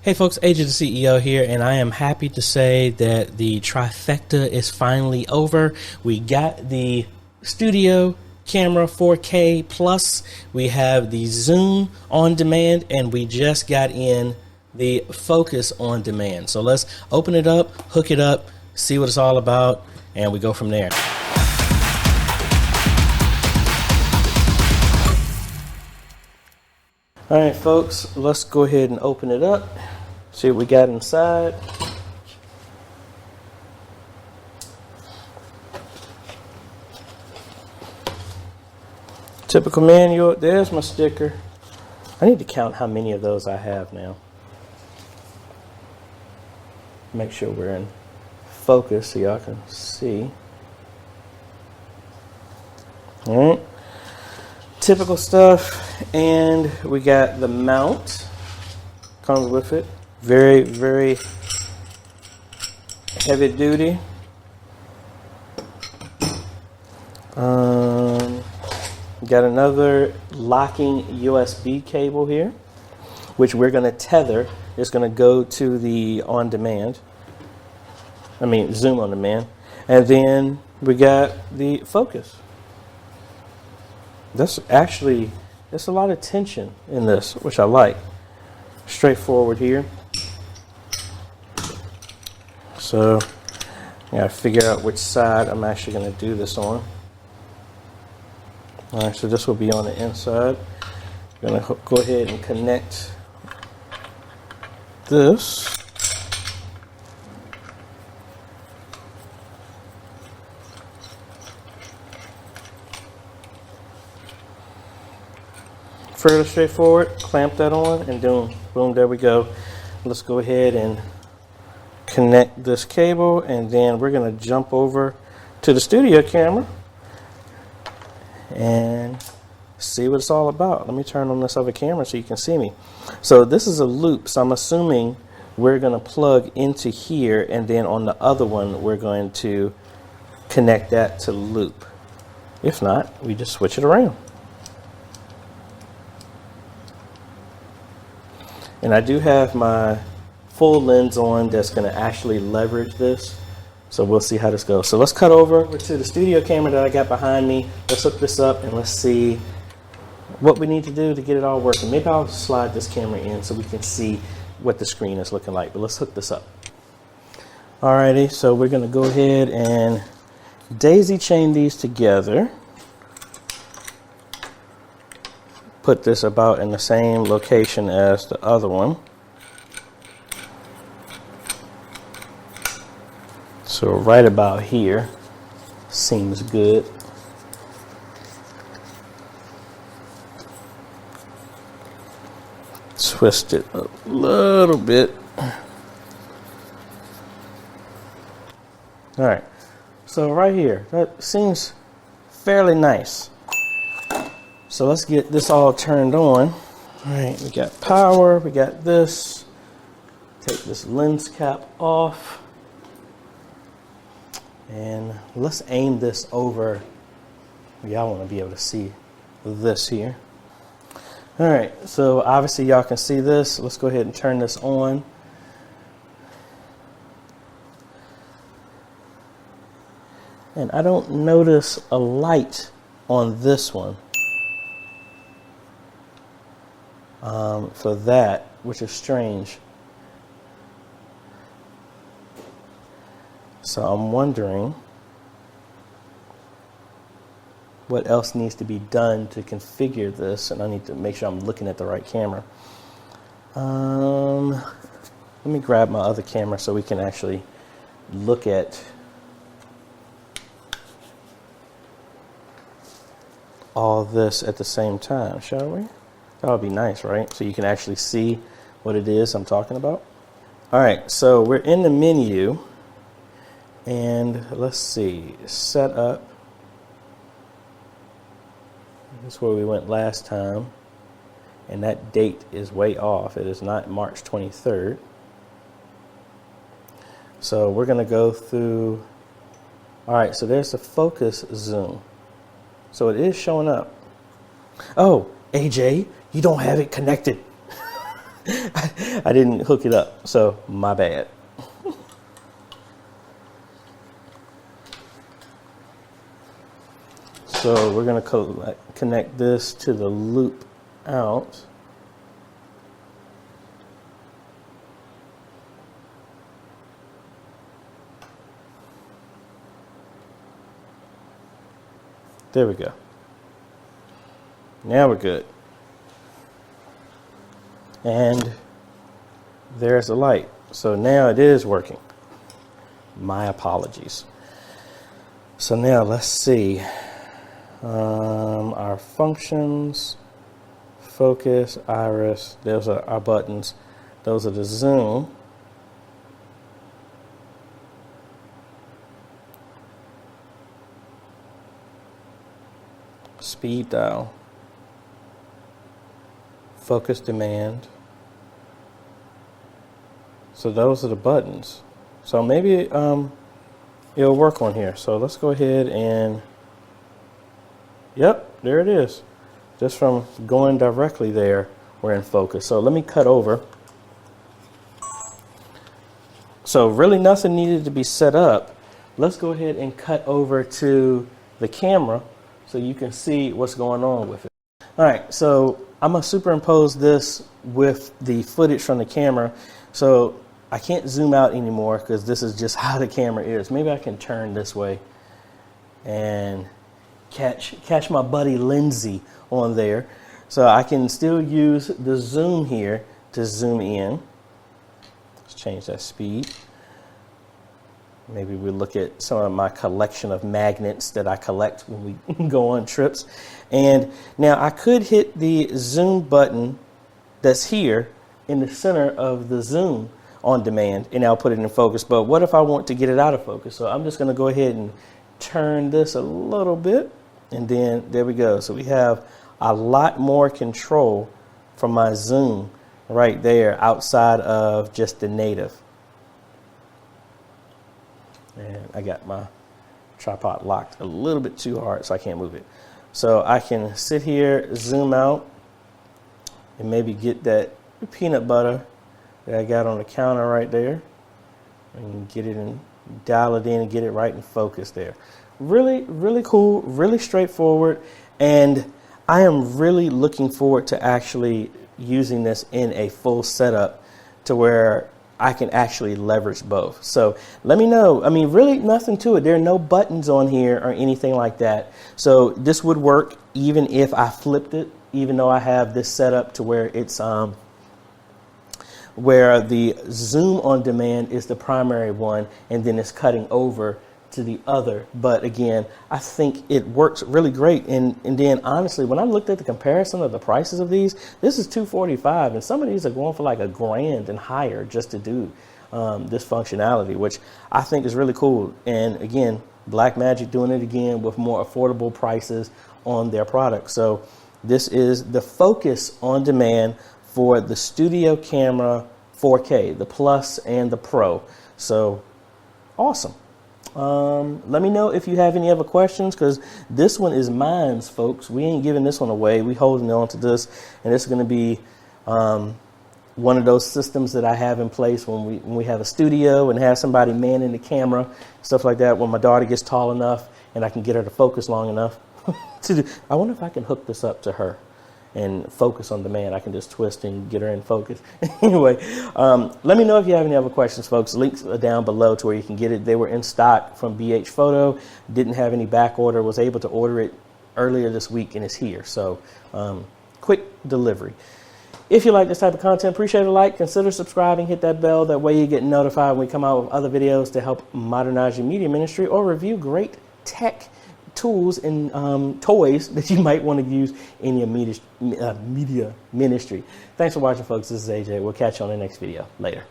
Hey folks, AJ the CEO here, and I am happy to say that the trifecta is finally over. We got the studio camera 4K plus, we have the zoom on demand, and we just got in the focus on demand. So let's open it up, hook it up, see what it's all about, and we go from there. All right, folks, let's go ahead and open it up. See what we got inside. Typical manual. There's my sticker. I need to count how many of those I have now. Make sure we're in focus so y'all can see. All right. Typical stuff. And we got the mount. Comes with it. Very, very heavy duty. Got another locking USB cable here, which we're going to tether. It's going to go to the zoom on demand. And then we got the focus. There's a lot of tension in this, which I like. Straightforward here. So I gotta figure out which side I'm actually going to do this on. All right, so this will be on the inside. I'm going to go ahead and connect this. Fairly straightforward. Clamp that on and boom, there we go. Let's go ahead and connect this cable, and then we're going to jump over to the studio camera and see what it's all about. Let me turn on this other camera so you can see me. So this is a loop, so I'm assuming we're going to plug into here, and then on the other one we're going to connect that to loop. If not, we just switch it around. And I do have my full lens on that's going to actually leverage this. So we'll see how this goes. So let's cut over to the studio camera that I got behind me. Let's hook this up and let's see what we need to do to get it all working. Maybe I'll slide this camera in so we can see what the screen is looking like. But let's hook this up. Alrighty, so we're going to go ahead and daisy chain these together. Put this about in the same location as the other one. So right about here seems good. Twist it a little bit. All right, so right here, that seems fairly nice. So let's get this all turned on. All right, we got power, we got this. Take this lens cap off. And let's aim this over. Y'all want to be able to see this here. All right, so obviously y'all can see this. Let's go ahead and turn this on. And I don't notice a light on this one. For that, which is strange. So I'm wondering what else needs to be done to configure this, and I need to make sure I'm looking at the right camera. Let me grab my other camera so we can actually look at all this at the same time, shall we? That would be nice, right? So you can actually see what it is I'm talking about. All right, so we're in the menu. And let's see, set up. This is where we went last time. And that date is way off. It is not March 23rd. So we're going to go through. All right, so there's the focus zoom. So it is showing up. Oh, AJ, you don't have it connected. I didn't hook it up, so my bad. So we're going to connect this to the loop out. There we go. Now we're good. And there's the light. So now it is working. My apologies. So now let's see. Our functions, focus, iris, those are our buttons. Those are the zoom. Speed dial, focus demand. So those are the buttons. So maybe it'll work on here. So let's go ahead and, yep, there it is. Just from going directly there, we're in focus. So let me cut over. So really nothing needed to be set up. Let's go ahead and cut over to the camera so you can see what's going on with it. All right, so I'm gonna superimpose this with the footage from the camera. So I can't zoom out anymore because this is just how the camera is. Maybe I can turn this way and catch my buddy Lindsay on there. So I can still use the zoom here to zoom in. Let's change that speed. Maybe we look at some of my collection of magnets that I collect when we go on trips. And now I could hit the zoom button that's here in the center of the zoom on demand, and I'll put it in focus. But what if I want to get it out of focus? So I'm just going to go ahead and turn this a little bit, and then there we go. So we have a lot more control from my zoom right there outside of just the native. And I got my tripod locked a little bit too hard, so I can't move it. So I can sit here, zoom out, and maybe get that peanut butter that I got on the counter right there, and get it and dial it in and get it right in focus there. Really, really cool, really straightforward, and I am really looking forward to actually using this in a full setup to where I can actually leverage both. So let me know. I mean, really nothing to it. There are no buttons on here or anything like that. So this would work even if I flipped it, even though I have this set up to where it's where the zoom on demand is the primary one, and then it's cutting over to the other. But again, I think it works really great. And then honestly, when I looked at the comparison of the prices of these, this is $245, and some of these are going for like $1,000 and higher just to do this functionality, which I think is really cool. And again, BlackMagic doing it again with more affordable prices on their products. So this is the Focus on Demand for the Studio Camera 4K, the Plus and the Pro. So awesome. Let me know if you have any other questions, because this one is mine, folks. We ain't giving this one away. We holding on to this, and it's going to be one of those systems that I have in place when we have a studio and have somebody manning the camera, stuff like that. When my daughter gets tall enough and I can get her to focus long enough to do. I wonder if I can hook this up to her and Focus on Demand. I can just twist and get her in focus. Anyway, let me know if you have any other questions, folks. Links are down below to where you can get it. They were in stock from BH Photo. Didn't have any back order. Was able to order it earlier this week, and it's here. So quick delivery. If you like this type of content, appreciate a like. Consider subscribing. Hit that bell. That way you get notified when we come out with other videos to help modernize your media ministry or review great tech tools and toys that you might want to use in your media ministry. Thanks for watching, folks. This is AJ. We'll catch you on the next video. Later.